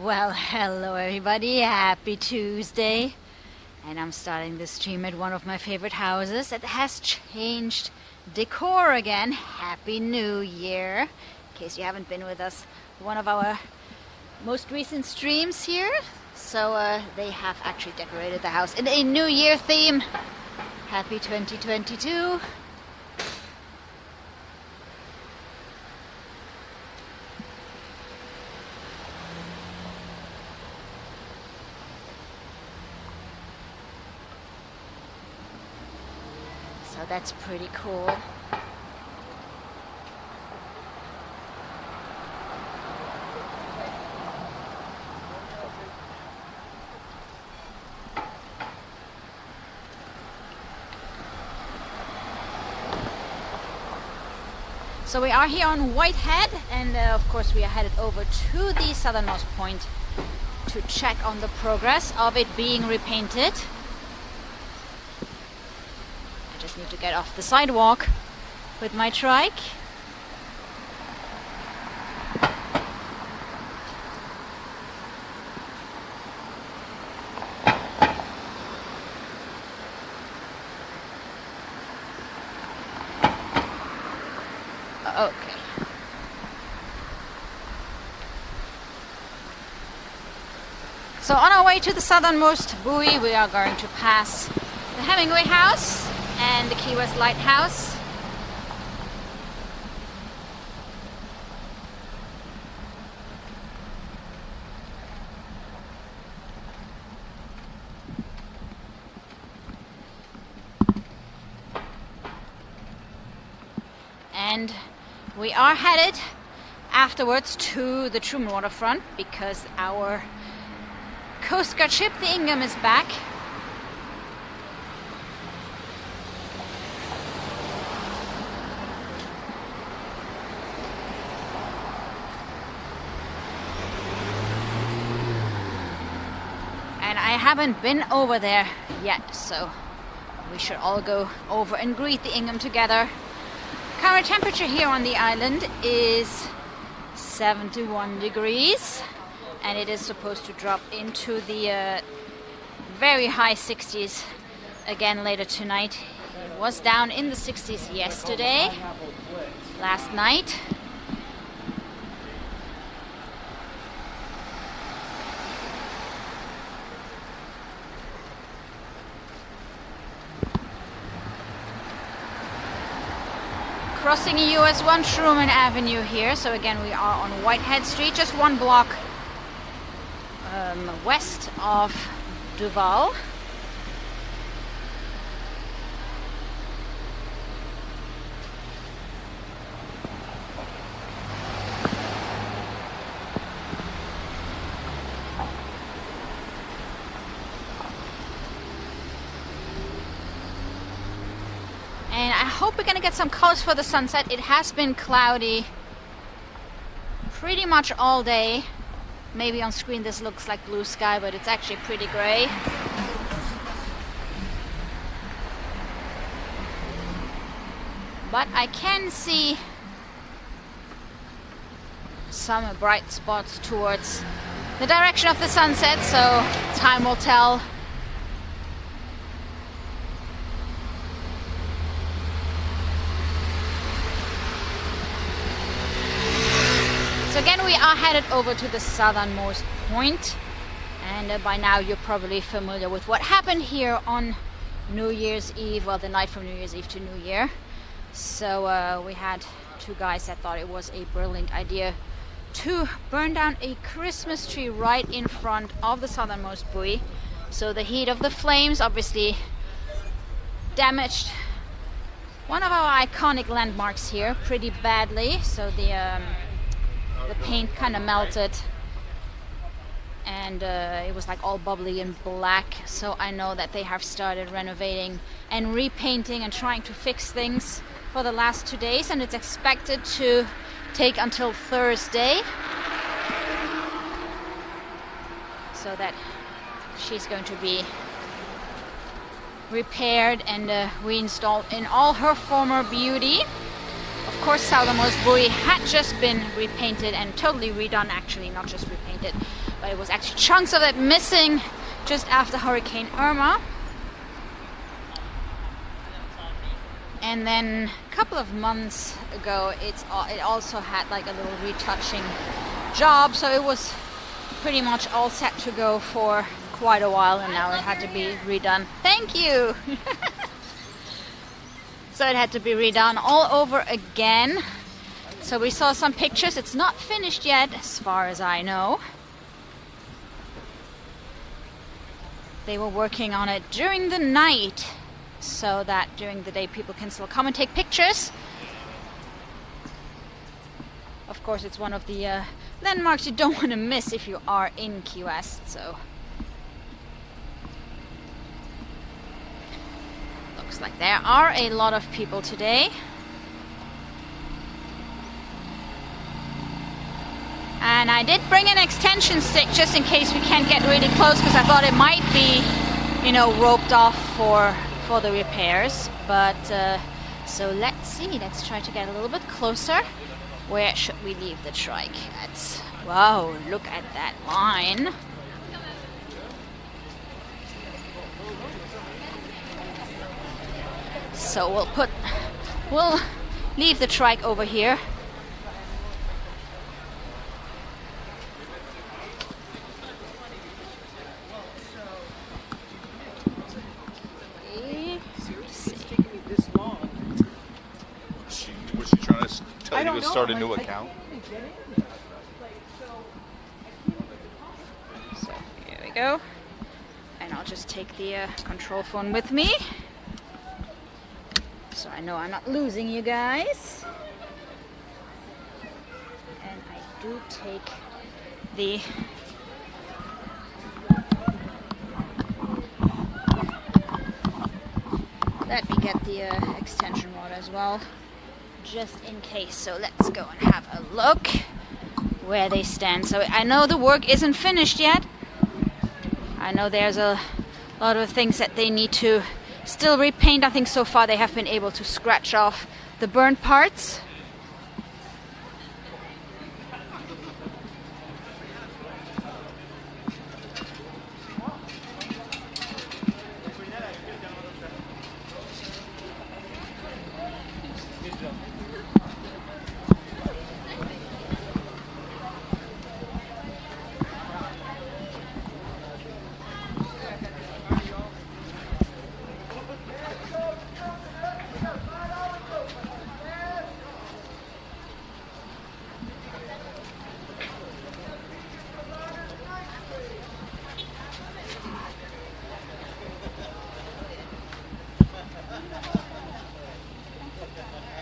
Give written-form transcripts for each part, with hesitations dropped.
Well, hello everybody, happy Tuesday. And I'm starting this stream at one of my favorite houses. It has changed decor again. Happy New Year. In case you haven't been with us, one of our most recent streams here. So they have actually decorated the house in a New Year theme. Happy 2022. So that's pretty cool. So we are here on Whitehead, and of course we are headed over to the southernmost point to check on the progress of it being repainted. I just need to get off the sidewalk with my trike. Okay. So on our way to the southernmost buoy, we are going to pass the Hemingway House and the Key West Lighthouse. And we are headed afterwards to the Truman Waterfront because our Coast Guard ship, the Ingham, is back. And I haven't been over there yet, so we should all go over and greet the Ingham together. Current temperature here on the island is 71 degrees, and it is supposed to drop into the very high 60s again later tonight. It was down in the 60s yesterday, last night. Crossing US 1 Truman Avenue here, so again we are on Whitehead Street, just one block west of Duval. And I hope we're gonna get some colors for the sunset. It has been cloudy pretty much all day. Maybe on screen this looks like blue sky, but it's actually pretty gray. But I can see some bright spots towards the direction of the sunset, so time will tell. So again, we are headed over to the southernmost point, and by now you're probably familiar with what happened here on New Year's Eve, well, the night from New Year's Eve to New Year. So we had two guys that thought it was a brilliant idea to burn down a Christmas tree right in front of the southernmost buoy. So the heat of the flames obviously damaged one of our iconic landmarks here pretty badly. So the paint kind of melted, and it was like all bubbly and black. So I know that they have started renovating and repainting and trying to fix things for the last 2 days, and it's expected to take until Thursday, so that she's going to be repaired and reinstalled in all her former beauty. Of course, Southernmost Buoy had just been repainted and totally redone, actually, not just repainted, but it was actually chunks of it missing just after Hurricane Irma. And then a couple of months ago, it also had like a little retouching job, so it was pretty much all set to go for quite a while, and now it had to be redone. Thank you! So it had to be redone all over again. So we saw some pictures. It's not finished yet, as far as I know. They were working on it during the night, so that during the day people can still come and take pictures. Of course, it's one of the landmarks you don't want to miss if you are in Key West. So looks like there are a lot of people today. And I did bring an extension stick just in case we can't get really close, because I thought it might be, you know, roped off for the repairs. But so let's see, let's try to get a little bit closer. Where should we leave the trike? That's, wow, look at that line. So we'll leave the trike over here. Was she trying to tell you to start a new account? So here we go. And I'll just take the control phone with me, so I know I'm not losing you guys. And I do take the let me get the extension rod as well, just in case. So let's go and have a look where they stand. So I know the work isn't finished yet. I know there's a lot of things that they need to still repaint. I think so far they have been able to scratch off the burnt parts.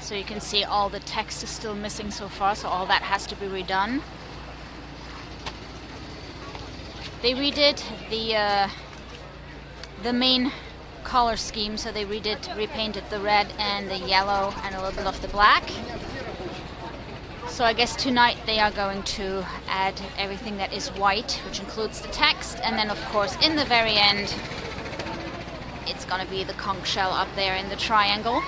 So you can see all the text is still missing so far, so all that has to be redone. They redid the main color scheme, so they repainted the red and the yellow and a little bit of the black. So I guess tonight they are going to add everything that is white, which includes the text, and then of course in the very end it's gonna be the conch shell up there in the triangle.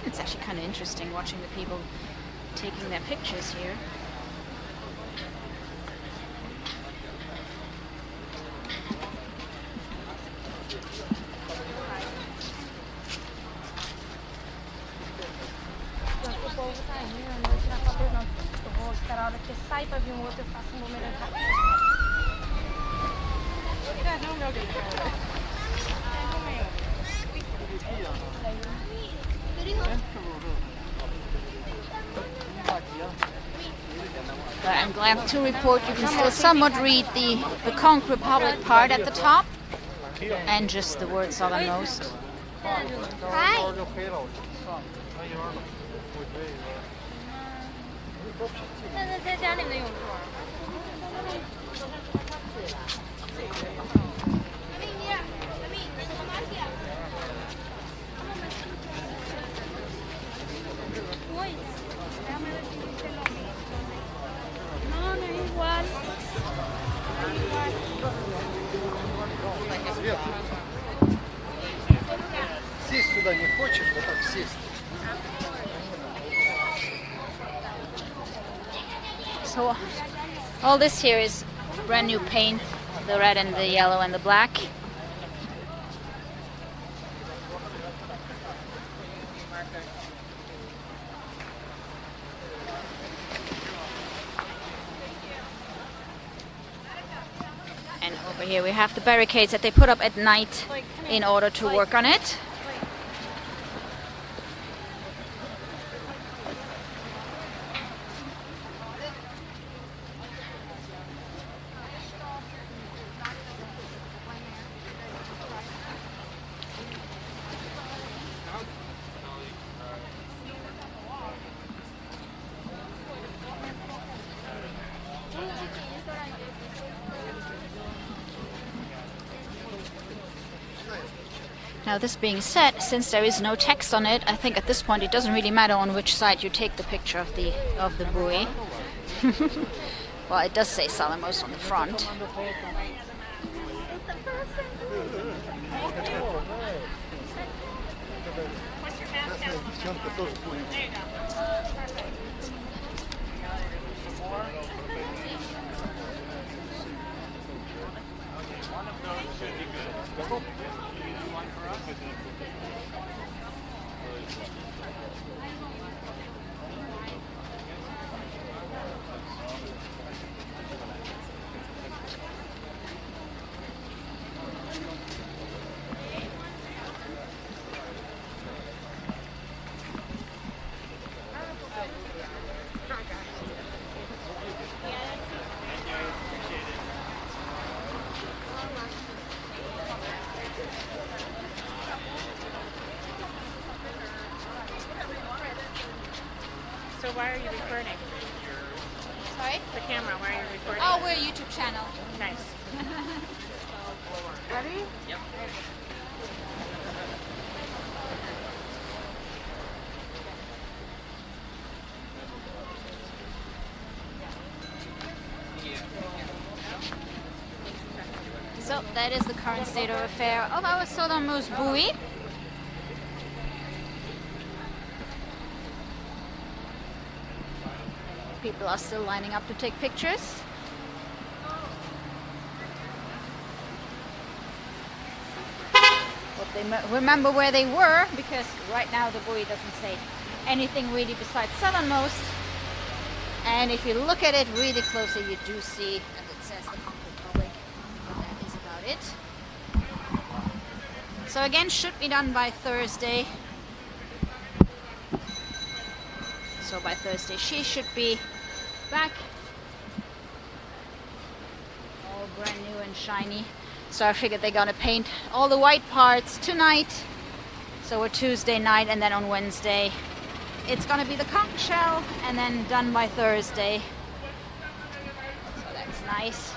It's actually kind of interesting watching the people taking their pictures here. But I'm glad to report you can still somewhat read the Conch Republic part at the top, and just the word Southernmost. Hi. Сесть сюда не хочешь, вот так сесть. So all this here is brand new paint, the red and the yellow and the black. And over here we have the barricades that they put up at night in order to work on it. Now this being said, since there is no text on it, I think at this point it doesn't really matter on which side you take the picture of the buoy. Well, it does say Southernmost on the front. So why are you recording? Sorry? The camera, why are you recording? Oh, we're a YouTube channel. Nice. Ready? Yep. So that is the current state of affair of our Southernmost buoy. People are still lining up to take pictures. Hope they remember where they were, because right now the buoy doesn't say anything really besides Southernmost. And if you look at it really closely, you do see, as it says, the Republic. But that is about it. So again, should be done by Thursday. So by Thursday she should be back, all brand new and shiny. So I figured they're gonna paint all the white parts tonight. So we're Tuesday night, and then on Wednesday it's gonna be the conch shell, and then done by Thursday. So that's nice.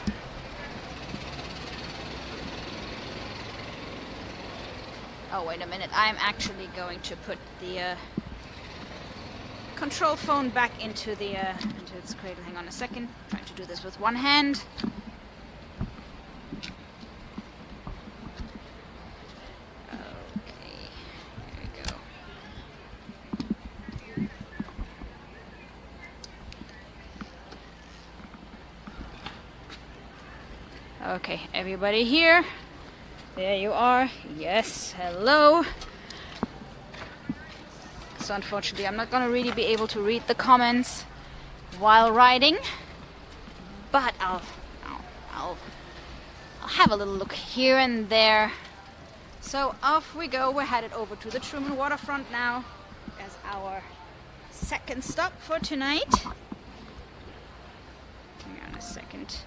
Oh, wait a minute, I'm actually going to put the control phone back into its cradle. Hang on a second. I'm trying to do this with one hand. Okay, there we go. Okay, everybody here. There you are. Yes, hello. So unfortunately I'm not going to really be able to read the comments while riding, but I'll have a little look here and there. So off we go. We're headed over to the Truman Waterfront now as our second stop for tonight. Hang on a second.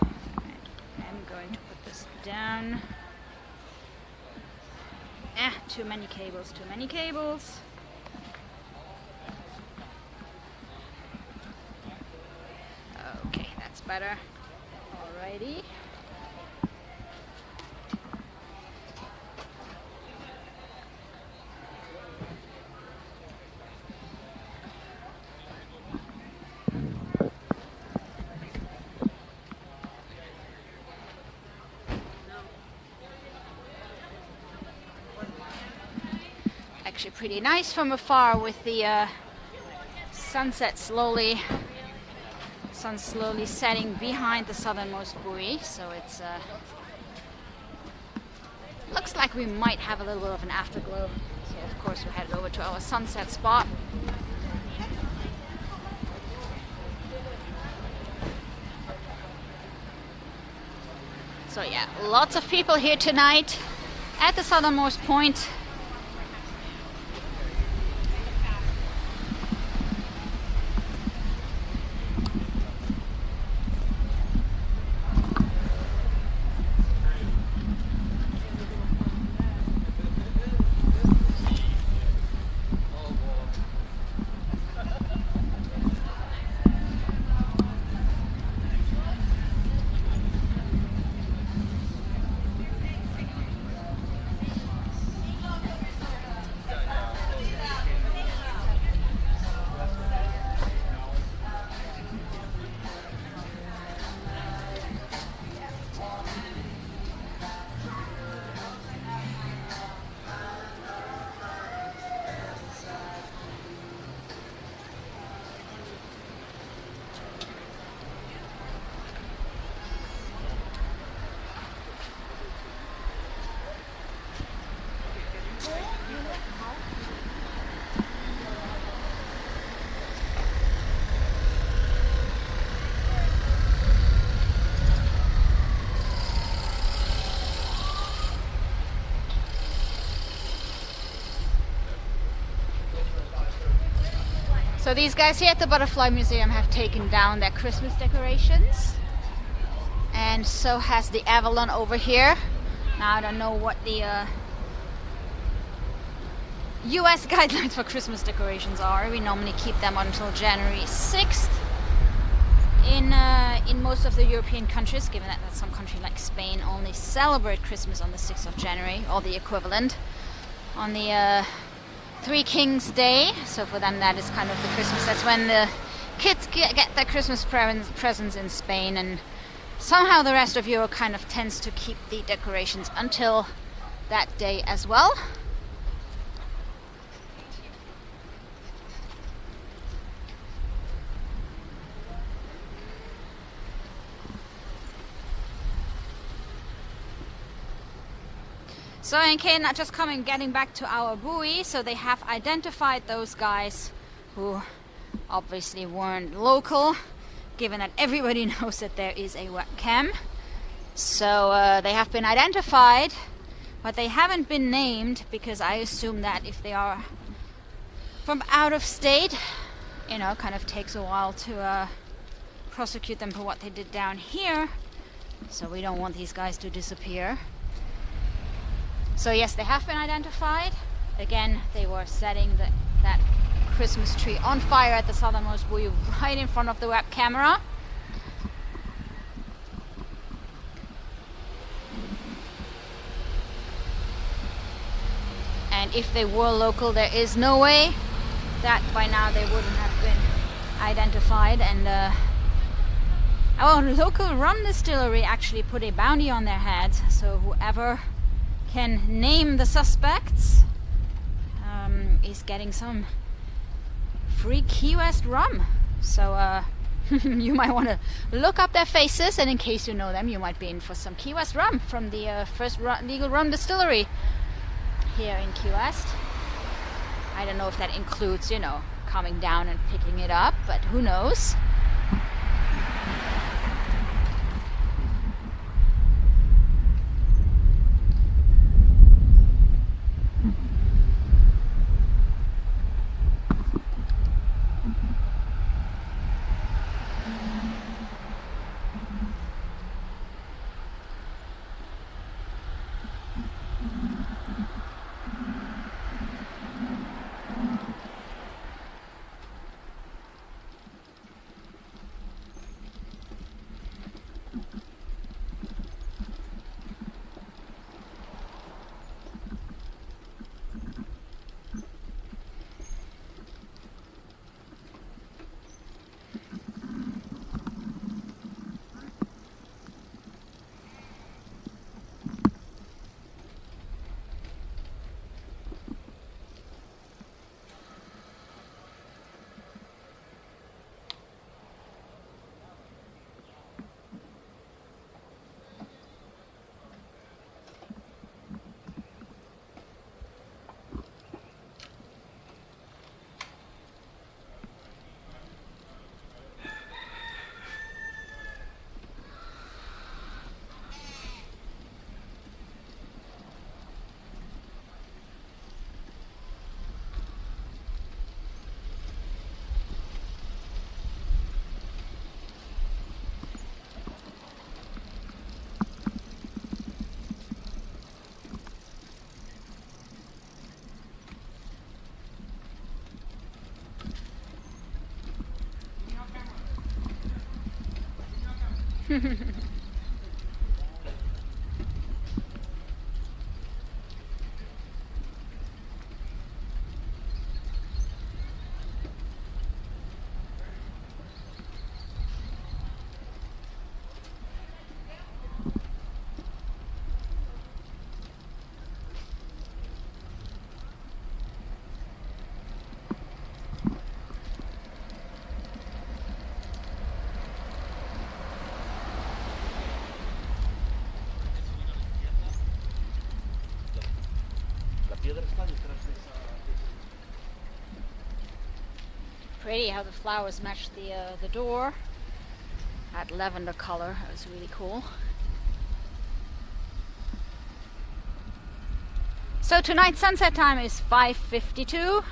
I'm going to put this down. Too many cables, too many cables. Okay, that's better. Alrighty. Actually pretty nice from afar with the sunset slowly Sun's slowly setting behind the southernmost buoy, so it's looks like we might have a little bit of an afterglow. So of course we're headed over to our sunset spot. So yeah, lots of people here tonight at the southernmost point. So these guys here at the Butterfly Museum have taken down their Christmas decorations, and so has the Avalon over here. Now I don't know what the US guidelines for Christmas decorations are. We normally keep them until January 6th in most of the European countries, given that some countries like Spain only celebrate Christmas on the 6th of January, or the equivalent, on the Three Kings Day. So for them that is kind of the Christmas. That's when the kids get their Christmas presents in Spain, and somehow the rest of Europe kind of tends to keep the decorations until that day as well. So in case not just getting back to our buoy, so they have identified those guys who obviously weren't local, given that everybody knows that there is a webcam. So they have been identified, but they haven't been named, because I assume that if they are from out of state, you know, kind of takes a while to prosecute them for what they did down here. So we don't want these guys to disappear. So yes, they have been identified. Again, they were setting that Christmas tree on fire at the southernmost buoy right in front of the web camera. And if they were local, there is no way that by now they wouldn't have been identified. And our local rum distillery actually put a bounty on their heads, so whoever can name the suspects is getting some free Key West rum. So you might want to look up their faces, and in case you know them, you might be in for some Key West rum from the first legal rum distillery here in Key West. I don't know if that includes, you know, coming down and picking it up, but who knows. Pretty how the flowers match the door. That lavender color, that was really cool. So tonight's sunset time is 5:52.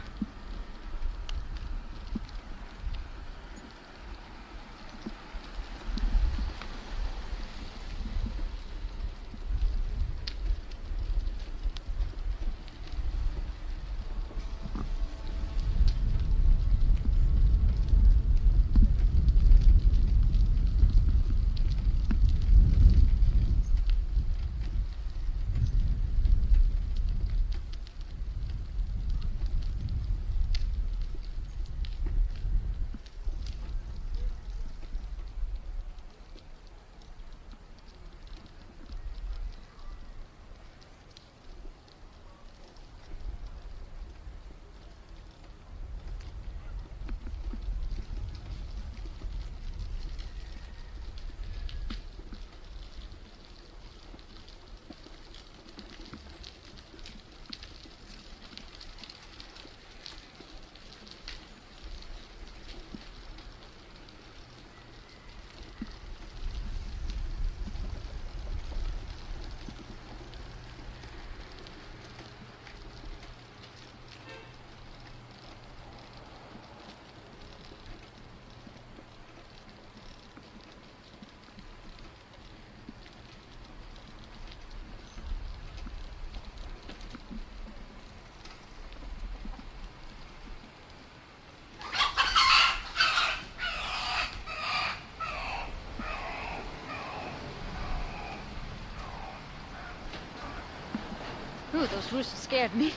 Ooh, those roosters scared me.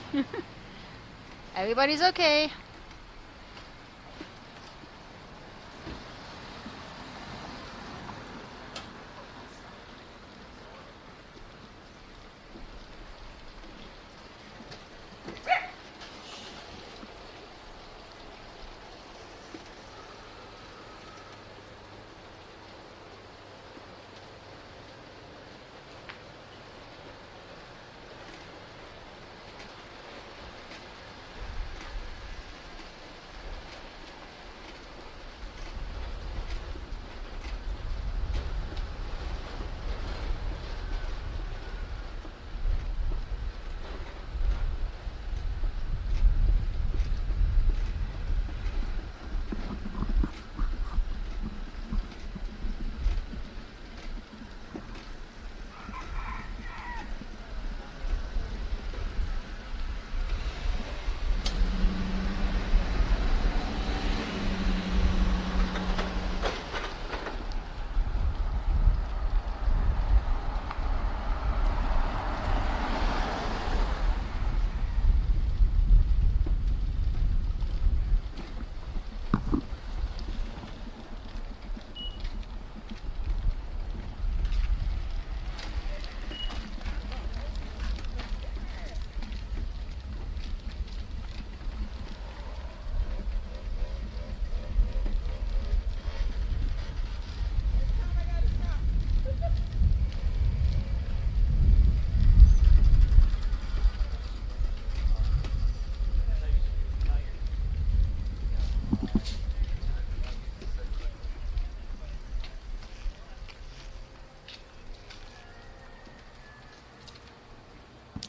Everybody's okay.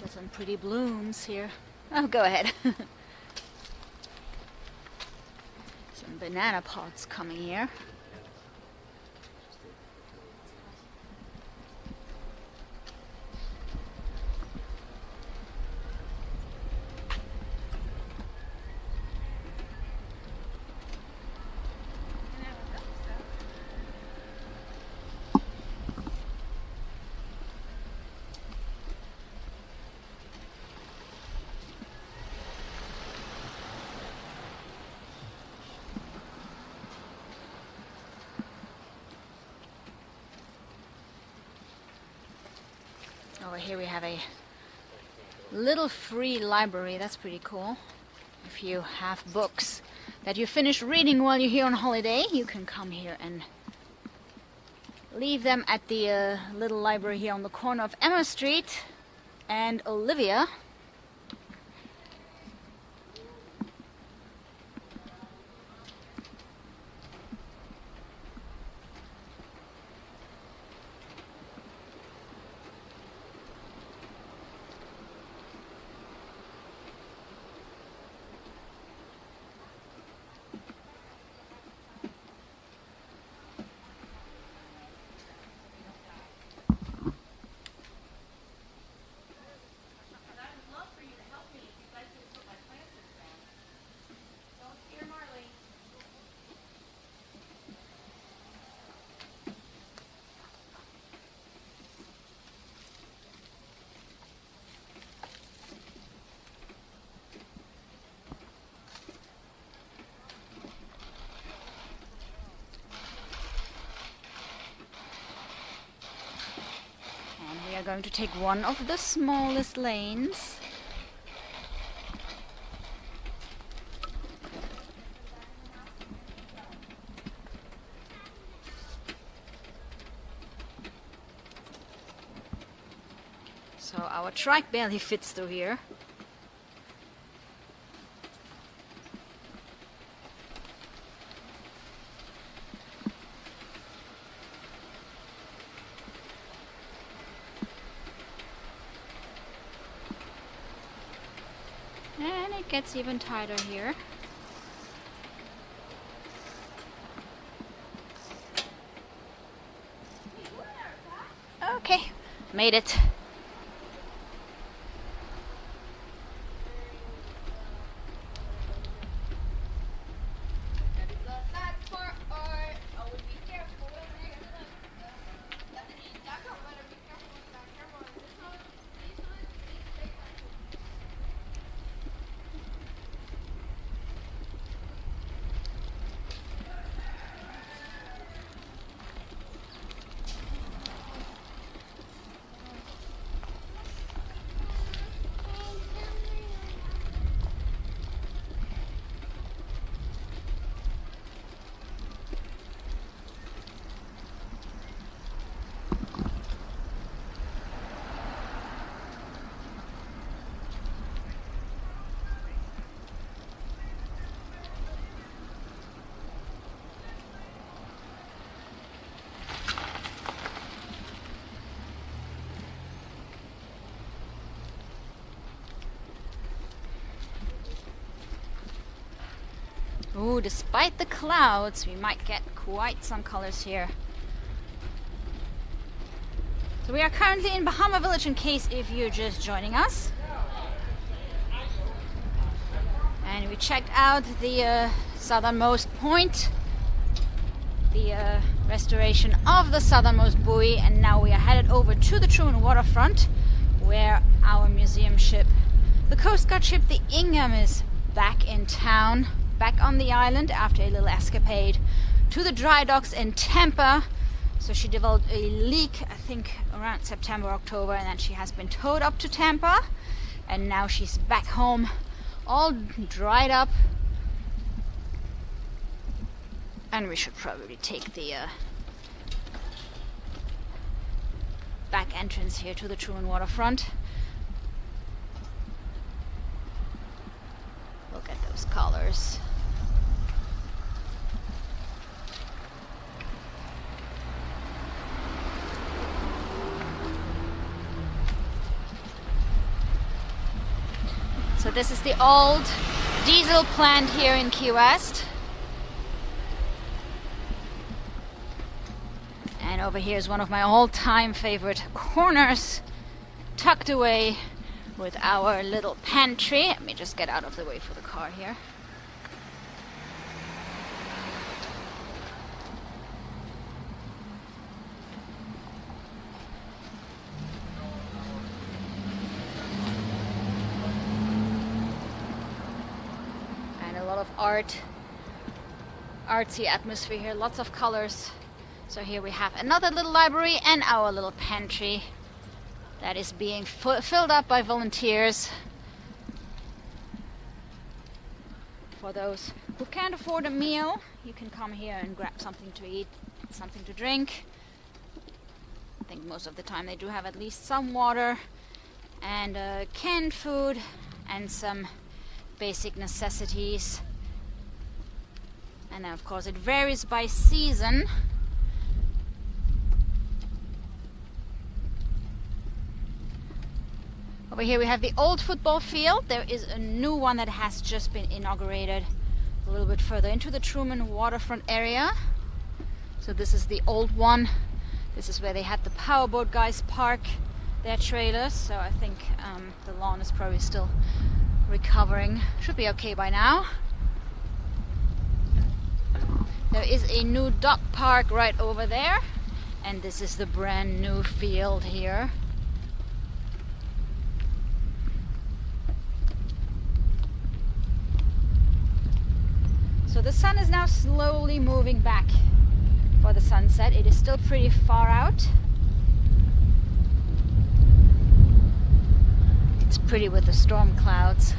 Got some pretty blooms here. Oh, go ahead. Some banana pods coming here. Over here we have a little free library. That's pretty cool. If you have books that you finish reading while you're here on holiday, you can come here and leave them at the little library here on the corner of Emma Street and Olivia. We are going to take one of the smallest lanes. So our trike barely fits through here. And it gets even tighter here. Okay, made it. Ooh, despite the clouds, we might get quite some colors here. So we are currently in Bahama Village, in case if you're just joining us. And we checked out the southernmost point, the restoration of the southernmost buoy, and now we are headed over to the Truman Waterfront, where our museum ship, the Coast Guard ship The Ingham, is back in town. Back on the island after a little escapade to the dry docks in Tampa. So she developed a leak, I think around September, October, and then she has been towed up to Tampa, and now she's back home all dried up. And we should probably take the back entrance here to the Truman Waterfront. Look at those colors. So this is the old diesel plant here in Key West. And over here is one of my all-time favorite corners, tucked away with our little pantry. Let me just get out of the way for the car here. And a lot of artsy atmosphere here, lots of colors. So here we have another little library and our little pantry that is being filled up by volunteers for those who can't afford a meal. You can come here and grab something to eat, something to drink. I think most of the time they do have at least some water and canned food and some basic necessities. And then of course it varies by season. Over here we have the old football field. There is a new one that has just been inaugurated a little bit further into the Truman Waterfront area. So this is the old one. This is where they had the powerboat guys park their trailers. So I think the lawn is probably still recovering. Should be okay by now. There is a new dog park right over there. And this is the brand new field here. So the sun is now slowly moving back for the sunset. It is still pretty far out. It's pretty with the storm clouds.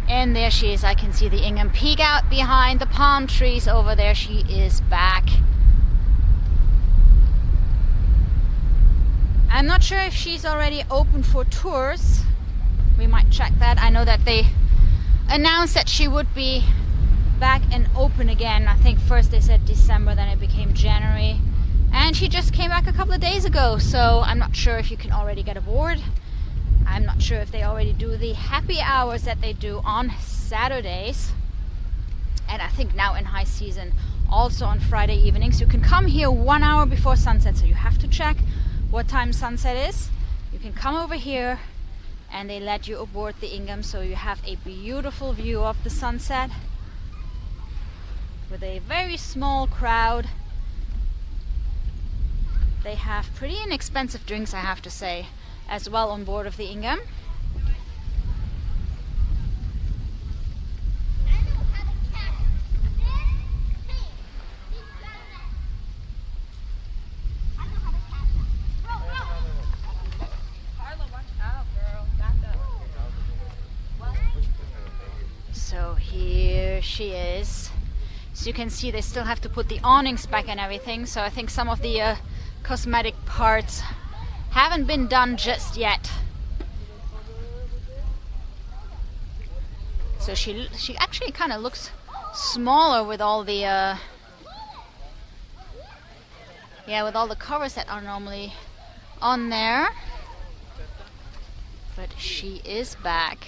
And there she is. I can see the Ingham peek out behind the palm trees over there. She is back. I'm not sure if she's already open for tours. We might check that. I know that they announced that she would be back and open again. I think first they said December, then it became January. And she just came back a couple of days ago, so I'm not sure if you can already get aboard. I'm not sure if they already do the happy hours that they do on Saturdays. And I think now in high season, also on Friday evenings. You can come here 1 hour before sunset, so you have to check what time sunset is. You can come over here and they let you aboard the Ingham, so you have a beautiful view of the sunset with a very small crowd. They have pretty inexpensive drinks, I have to say, as well on board of the Ingham. So here she is. So you can see they still have to put the awnings back and everything, so I think some of the cosmetic parts haven't been done just yet. So she actually kind of looks smaller with all the with all the covers that are normally on there. But she is back.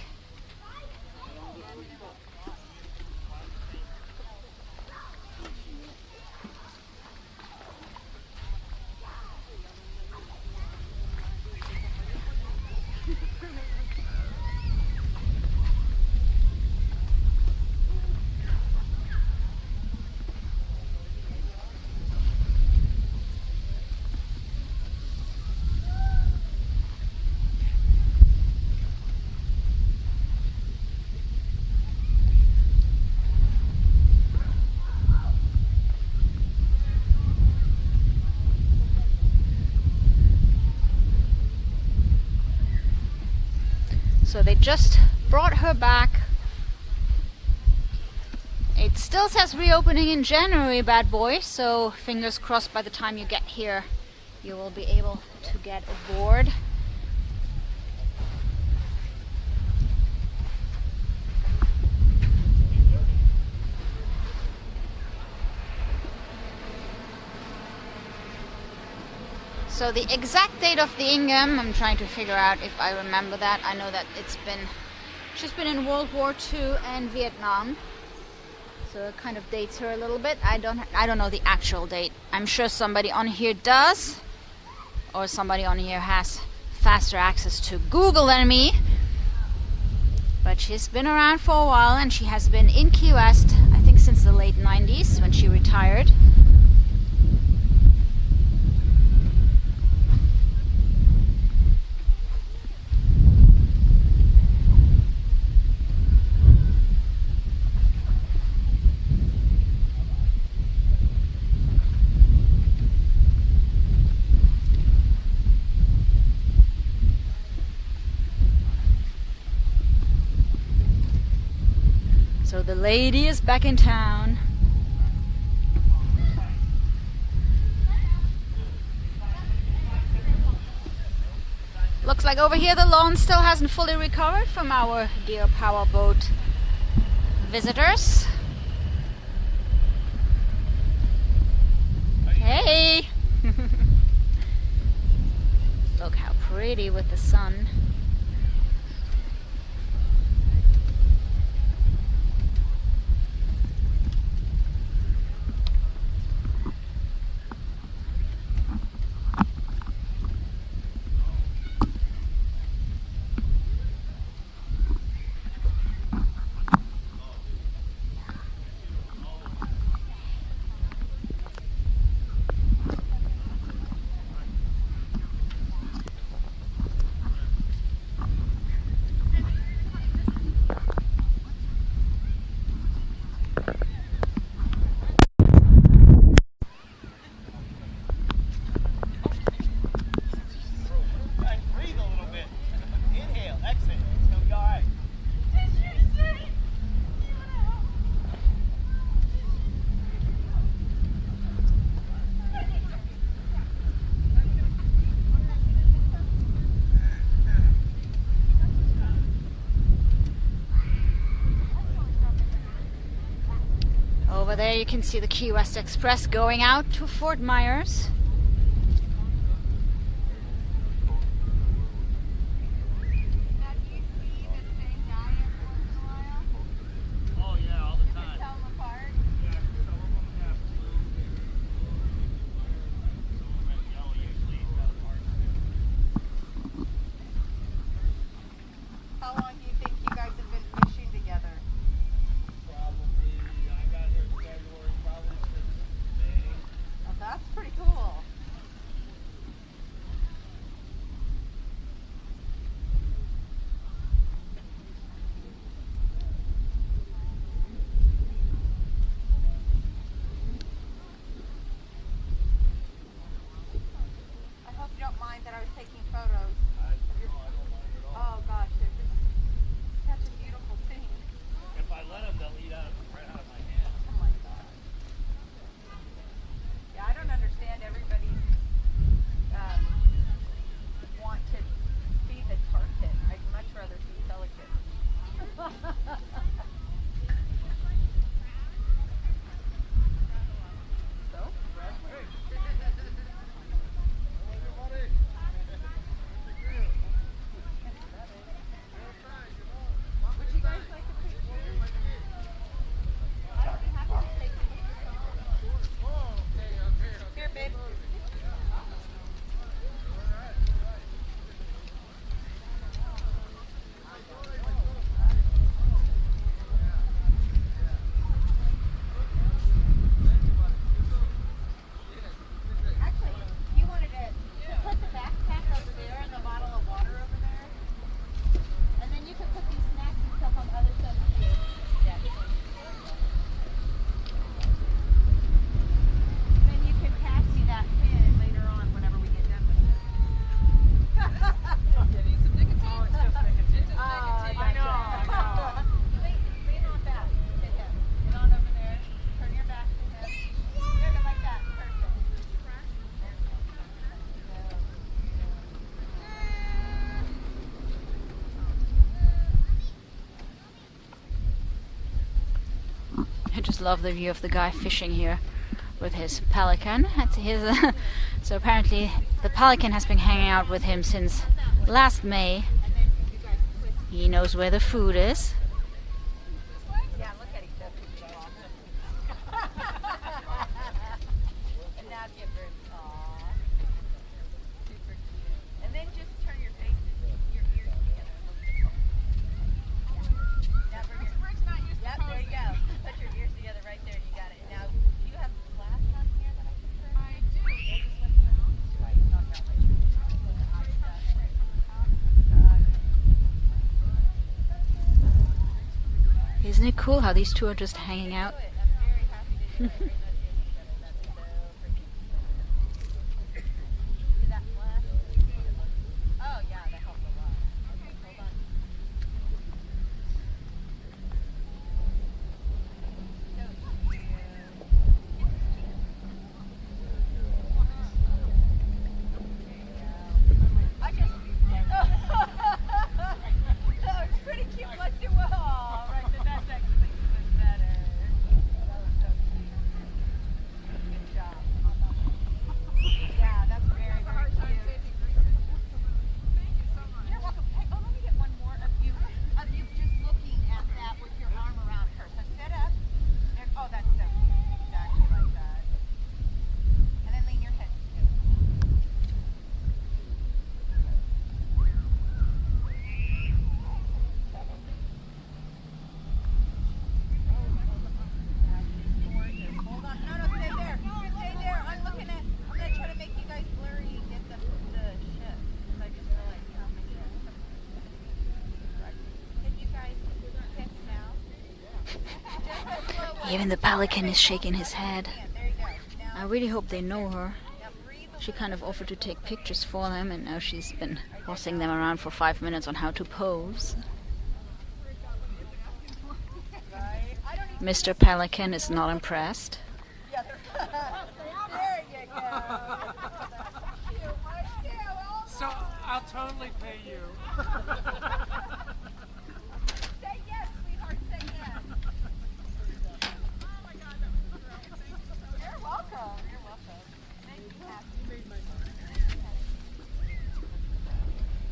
So they just brought her back. It still says reopening in January, bad boy, so fingers crossed by the time you get here you will be able to get aboard. So the exact date of the Ingham, I'm trying to figure out if I remember that. I know that she's been in World War II and Vietnam, so it kind of dates her a little bit. I don't know the actual date. I'm sure somebody on here does, or somebody on here has faster access to Google than me. But she's been around for a while, and she has been in Key West, I think, since the late 90s when she retired. So the lady is back in town. Looks like over here the lawn still hasn't fully recovered from our dear powerboat visitors. Hey! Look how pretty with the sun. Over there you can see the Key West Express going out to Fort Myers. I just love the view of the guy fishing here with his pelican. That's his, so apparently the pelican has been hanging out with him since last May. He knows where the food is. Yeah, look at each other. And now give her, aww, super cute. And then just turn your face, your ears together. Now bring your, yep, there you go. Put your ears together right there and you got it. Now, do you have glass on here that I can turn? I do. We'll just flip it around. Right, knock out my Isn't it cool how these two are just hanging out? I'm very happy to show everybody that so freaking see that flash? Oh yeah, that helped a lot. Okay, hold on. Even the pelican is shaking his head. I really hope they know her. She kind of offered to take pictures for them, and now she's been bossing them around for 5 minutes on how to pose. Mr. Pelican is not impressed. So I'll totally pay you. Say yes, sweetheart, say yes. You're welcome. You're welcome. Thank you, Kathy. You made my mind.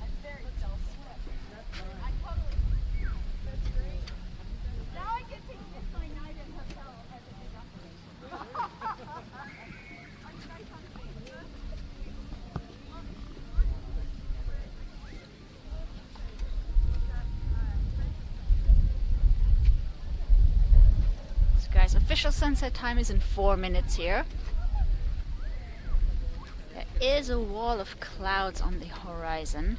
I'm very self-sweet. I totally. That's great. Now I get to miss my night in hotel as a deductible. Are you guys on Facebook? So guys, official sunset time is in 4 minutes here. There is a wall of clouds on the horizon.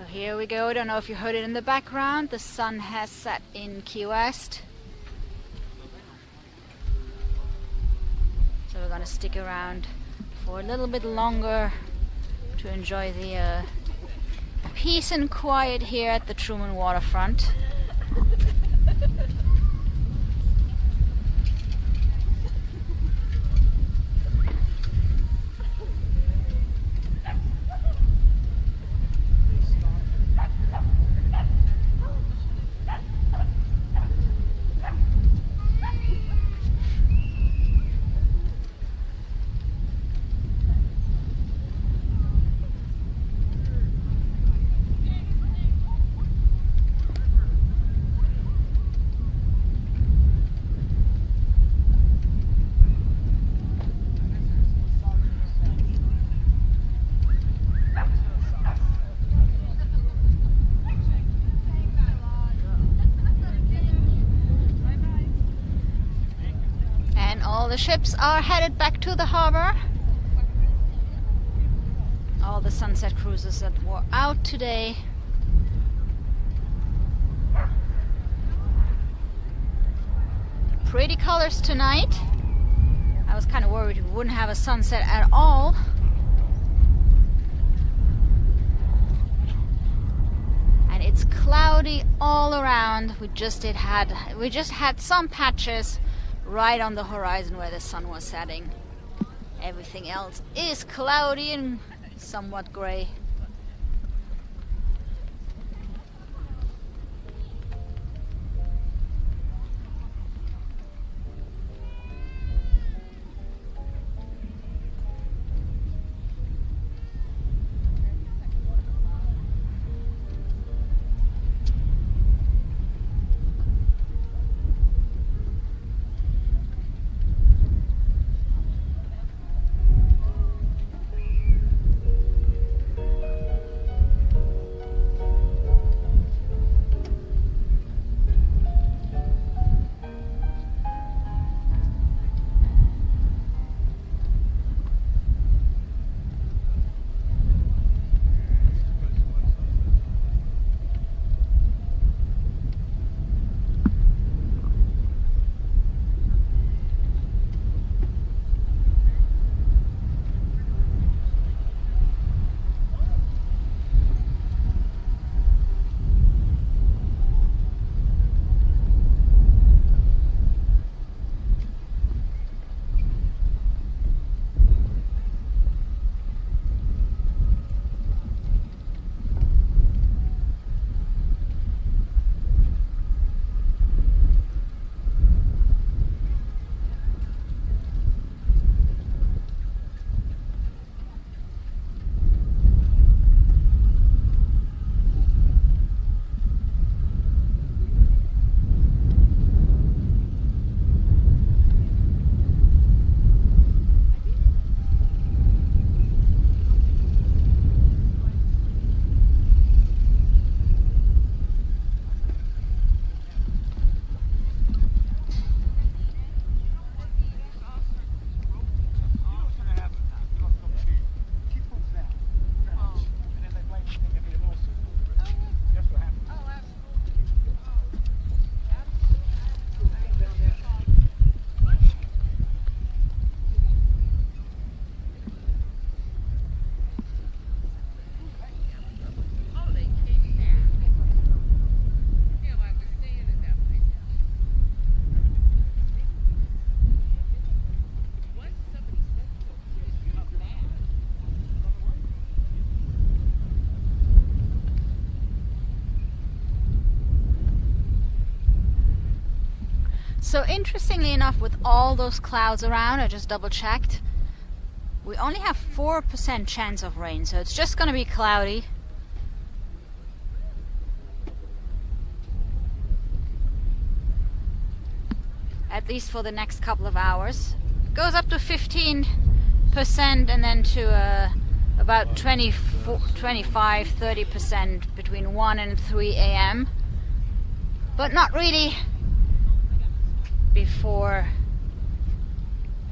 So here we go. I don't know if you heard it in the background. The sun has set in Key West. So we're gonna stick around for a little bit longer to enjoy the peace and quiet here at the Truman Waterfront. The ships are headed back to the harbor. All the sunset cruises that were out today. Pretty colors tonight. I was kind of worried we wouldn't have a sunset at all. And it's cloudy all around. We just had some patches right on the horizon where the sun was setting. Everything else is cloudy and somewhat gray. So interestingly enough, with all those clouds around, I just double checked, we only have 4% chance of rain, so it's just going to be cloudy. At least for the next couple of hours. It goes up to 15% and then to about 25-30% between 1 and 3 a.m. But not really before,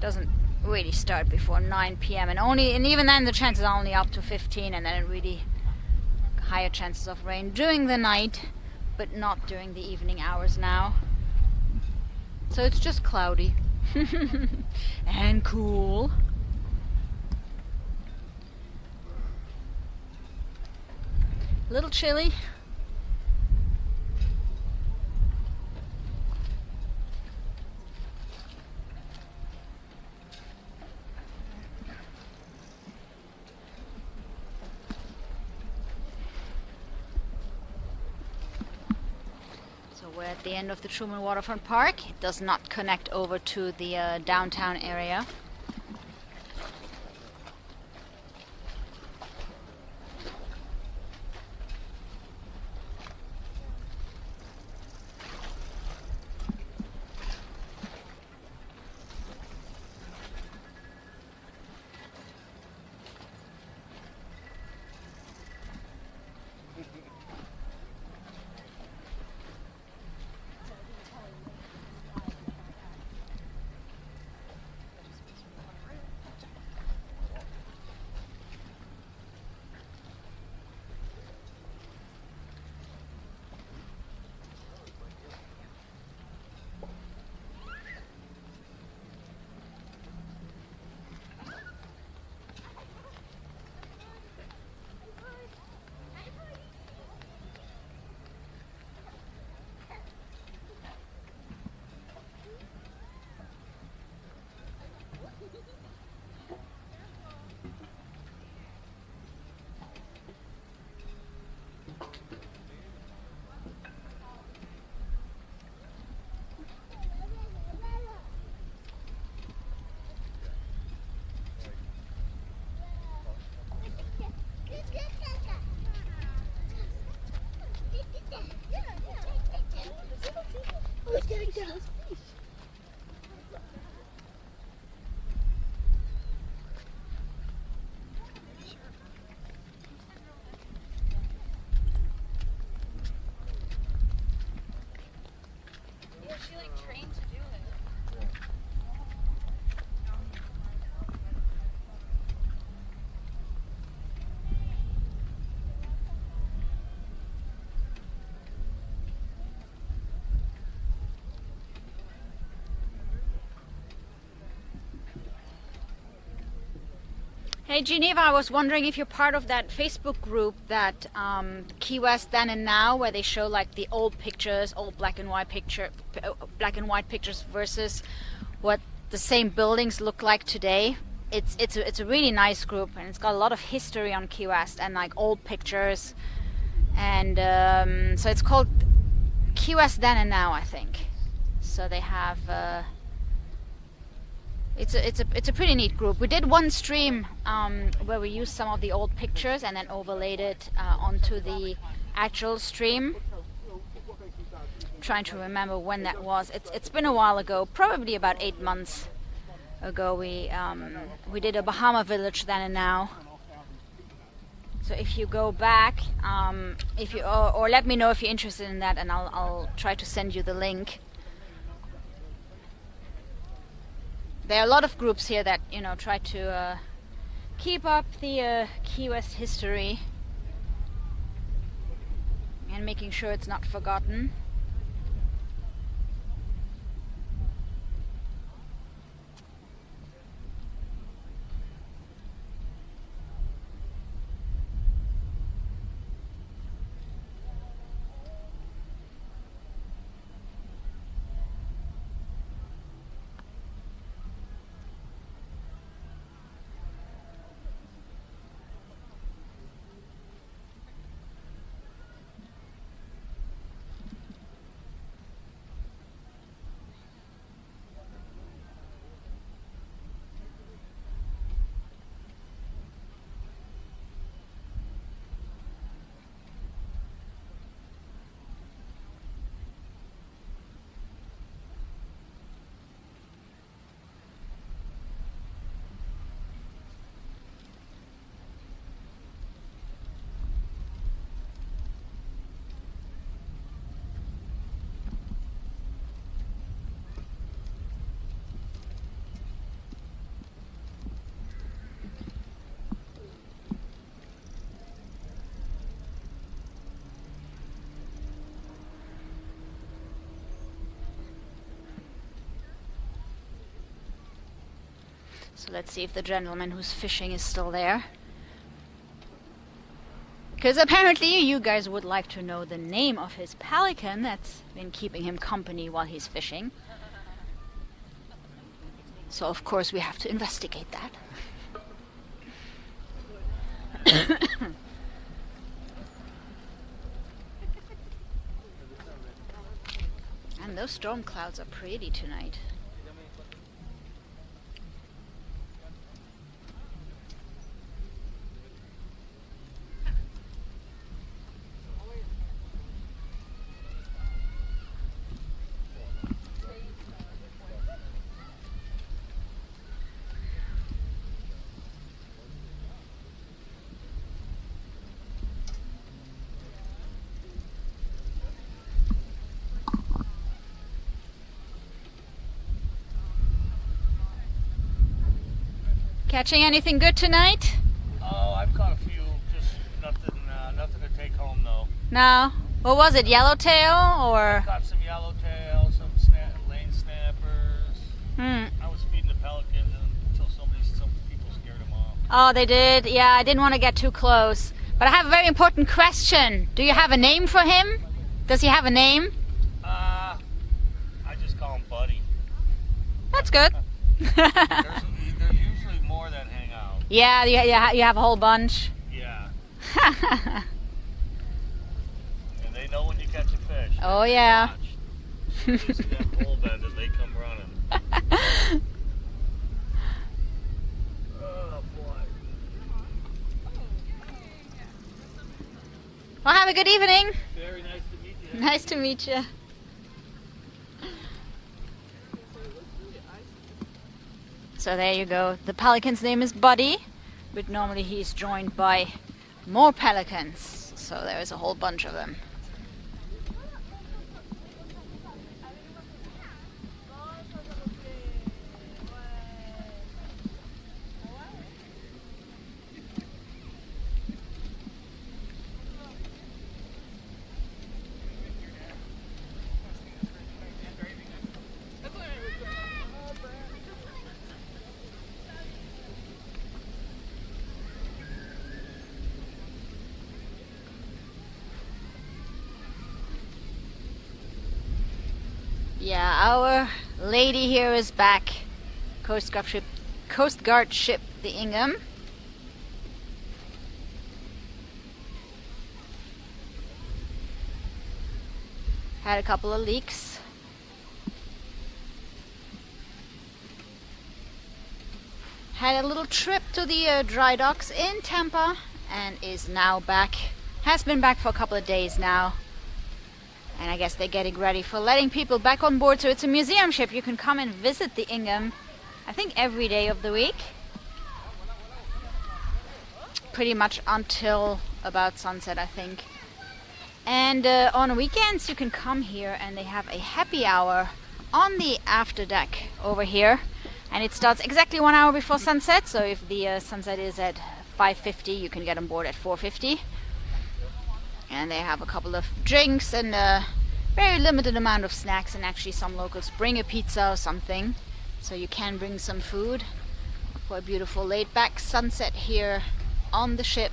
doesn't really start before 9 p.m. and even then the chances are only up to 15, and then it really higher chances of rain during the night, but not during the evening hours now. So it's just cloudy and cool. A little chilly. We're at the end of the Truman Waterfront Park. It does not connect over to the downtown area. Hey Geneva, I was wondering if you're part of that Facebook group that Key West Then and Now, where they show like the old pictures, old black and white pictures versus what the same buildings look like today. It's a really nice group, and it's got a lot of history on Key West and like old pictures, and so it's called Key West Then and Now, I think. So they have. It's a pretty neat group. We did one stream where we used some of the old pictures and then overlaid it onto the actual stream. I'm trying to remember when that was. It's been a while ago, probably about 8 months ago. We did a Bahama village then and now. So if you go back, if you or let me know if you're interested in that, and I'll try to send you the link. There are a lot of groups here that, you know, try to keep up the Key West history and making sure it's not forgotten. So let's see if the gentleman who's fishing is still there. Because apparently you guys would like to know the name of his pelican that's been keeping him company while he's fishing. So of course we have to investigate that. And those storm clouds are pretty tonight. Catching anything good tonight? Oh, I've caught a few. Just nothing to take home though. No. What was it? Yellowtail or? Caught some yellowtail, some lane snappers. I was feeding the pelicans until some people scared them off. Oh, they did? Yeah, I didn't want to get too close. But I have a very important question. Do you have a name for him? Does he have a name? I just call him Buddy. That's good. There's usually more that hang out. Yeah, you have a whole bunch. Yeah. And they know when you catch a fish. Oh, yeah. You see that pole bend and they come running. Oh, boy. Well, have a good evening. Very nice to meet you. Nice to meet you. So there you go. The pelican's name is Buddy, but normally he's joined by more pelicans. So there's a whole bunch of them. Yeah, our lady here is back. Coast Guard ship The Ingham. Had a couple of leaks. Had a little trip to the dry docks in Tampa and is now back. Has been back for a couple of days now. And I guess they're getting ready for letting people back on board. So it's a museum ship. You can come and visit the Ingham, I think every day of the week. Pretty much until about sunset, I think. And on weekends you can come here and they have a happy hour on the after deck over here. And it starts exactly 1 hour before sunset. So if the sunset is at 5:50, you can get on board at 4:50. And they have a couple of drinks and a very limited amount of snacks, and actually some locals bring a pizza or something, so you can bring some food for a beautiful laid back sunset here on the ship.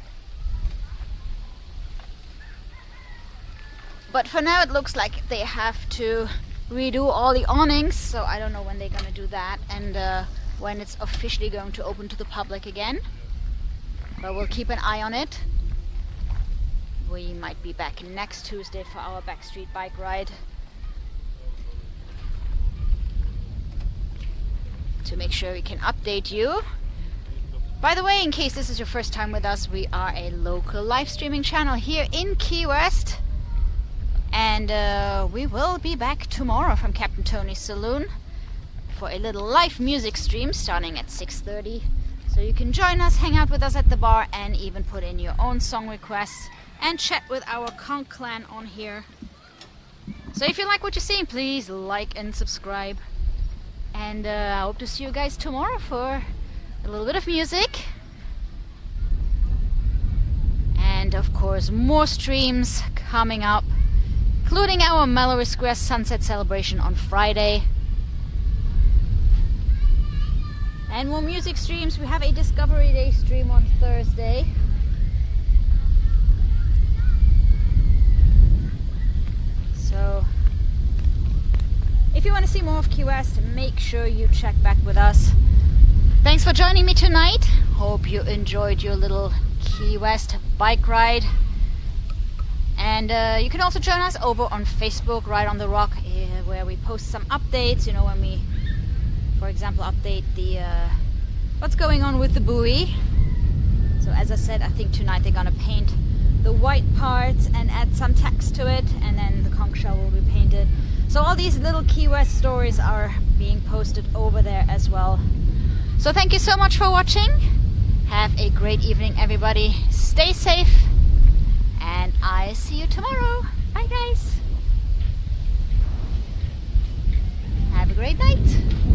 But for now it looks like they have to redo all the awnings, so I don't know when they're gonna do that and when it's officially going to open to the public again, but we'll keep an eye on it. We might be back next Tuesday for our Backstreet Bike Ride to make sure we can update you. By the way, in case this is your first time with us, we are a local live streaming channel here in Key West, and we will be back tomorrow from Captain Tony's Saloon for a little live music stream starting at 6:30. So you can join us, hang out with us at the bar, and even put in your own song requests and chat with our conch clan on here. So if you like what you're seeing, please like and subscribe. And I hope to see you guys tomorrow for a little bit of music. And of course, more streams coming up, including our Mallory Square Sunset celebration on Friday. And more music streams. We have a Discovery Day stream on Thursday. So if you want to see more of Key West, make sure you check back with us. Thanks for joining me tonight. Hope you enjoyed your little Key West bike ride. And you can also join us over on Facebook, Ride on the Rock, where we post some updates. You know, when we, for example, update the what's going on with the buoy. So as I said, I think tonight they're gonna paint the white parts and add some text to it, and then the conch shell will be painted. So all these little Key West stories are being posted over there as well. So thank you so much for watching. Have a great evening, everybody. Stay safe, and I see you tomorrow. Bye guys. Have a great night.